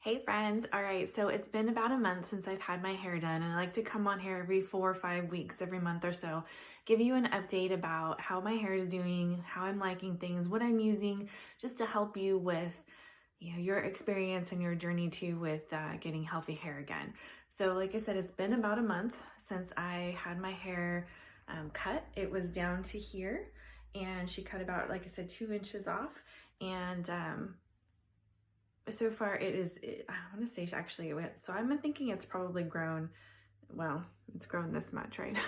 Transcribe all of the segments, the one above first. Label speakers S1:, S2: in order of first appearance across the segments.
S1: Hey friends, all right, so it's been about a month since I've had my hair done, and I like to come on here every 4 or 5 weeks, every month or so, give you an update about how my hair is doing, how I'm liking things, what I'm using, just to help you with your experience and your journey too with getting healthy hair again. So like I said, it's been about a month since I had my hair cut. It was down to here, and she cut about, like I said, 2 inches off, and so far I want to say actually, so I'm thinking it's probably grown, well, it's grown this much, right?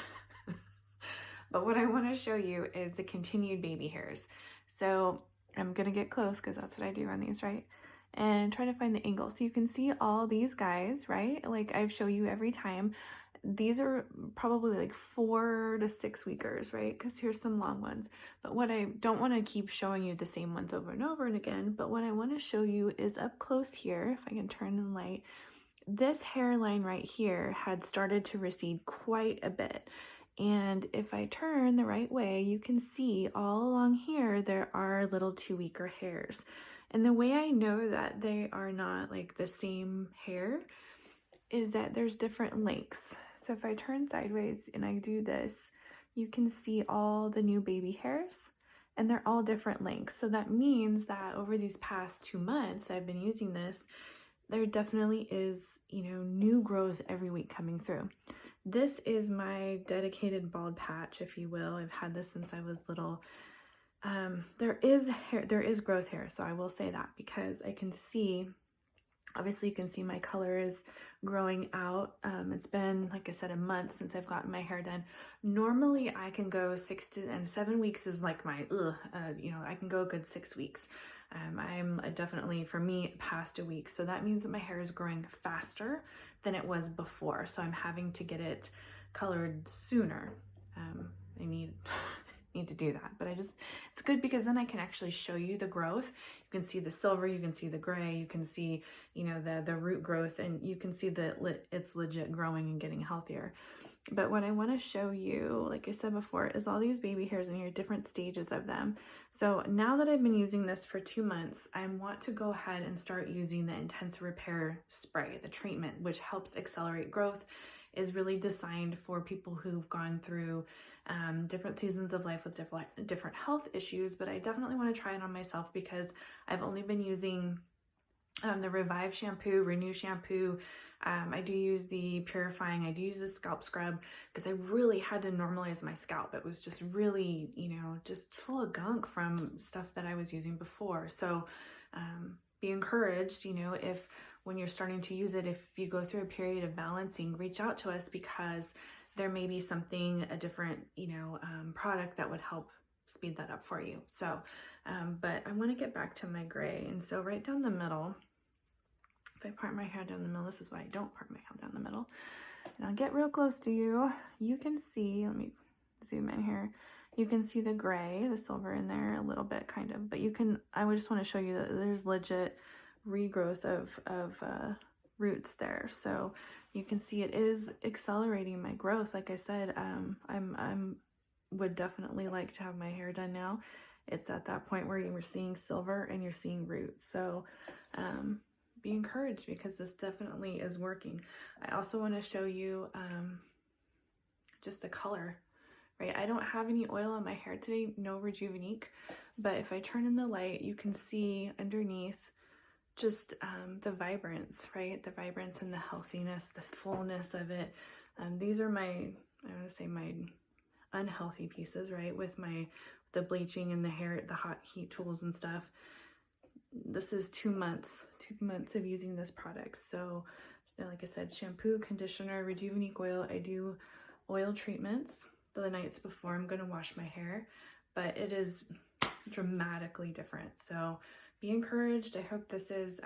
S1: But what I want to show you is the continued baby hairs. So I'm going to get close because that's what I do on these, right? And try to find the angle. So you can see all these guys, right? Like I show you every time. These are probably like 4 to 6 weekers, right? Because here's some long ones. But what I don't want to keep showing you the same ones over and over and again, but what I want to show you is up close here, if I can turn the light. This hairline right here had started to recede quite a bit. And if I turn the right way, you can see all along here, there are little 2 weeker hairs. And the way I know that they are not like the same hair is that there's different lengths. So if I turn sideways and I do this, you can see all the new baby hairs, and they're all different lengths. So that means that over these past 2 months I've been using this, there definitely is, new growth every week coming through. This is my dedicated bald patch, if you will. I've had this since I was little. There is growth here, so I will say that, because I can see, obviously you can see my color is growing out. It's been, like I said, a month since I've gotten my hair done. Normally I can go 6 to 7 weeks is like my, I can go a good 6 weeks. I'm definitely, for me, past a week. So that means that my hair is growing faster than it was before. So I'm having to get it colored sooner. I need to do that, but it's good because then I can actually show you the growth. You can see the silver, you can see the gray, you can see, the root growth, and you can see that it's legit growing and getting healthier. But what I want to show you, like I said before, is all these baby hairs and your different stages of them. So now that I've been using this for 2 months, I want to go ahead and start using the Intense Repair Spray, the treatment, which helps accelerate growth, is really designed for people who've gone through different seasons of life with different health issues. But I definitely want to try it on myself because I've only been using the Revive Shampoo, Renew Shampoo. I do use the Purifying, I do use the scalp scrub because I really had to normalize my scalp. It was just really, just full of gunk from stuff that I was using before. So be encouraged, if when you're starting to use it, if you go through a period of balancing, reach out to us because there may be something, a different, product that would help speed that up for you. So, but I want to get back to my gray. And so right down the middle, if I part my hair down the middle, this is why I don't part my hair down the middle. And I'll get real close to you. You can see, let me zoom in here. You can see the gray, the silver in there a little bit kind of, but I would just want to show you that there's legit regrowth of roots there. So you can see it is accelerating my growth. Like I said, I'm would definitely like to have my hair done now. It's at that point where you're seeing silver and you're seeing roots. So be encouraged because this definitely is working. I also want to show you just the color, right? I don't have any oil on my hair today, no Rejuvenique, but if I turn in the light, you can see underneath just the vibrance, right? The vibrance and the healthiness, the fullness of it. These are my unhealthy pieces, right? With the bleaching and the hair, the hot heat tools and stuff. This is 2 months of using this product. So like I said, shampoo, conditioner, Rejuvenique oil. I do oil treatments the nights before I'm going to wash my hair, but it is dramatically different. So be encouraged. I hope this is,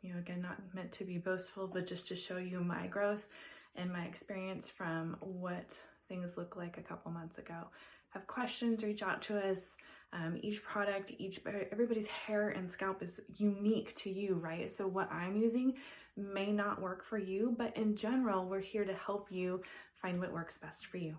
S1: again, not meant to be boastful, but just to show you my growth and my experience from what things look like a couple months ago. Have questions, reach out to us. Each product, everybody's hair and scalp is unique to you, right? So what I'm using may not work for you, but in general, we're here to help you find what works best for you.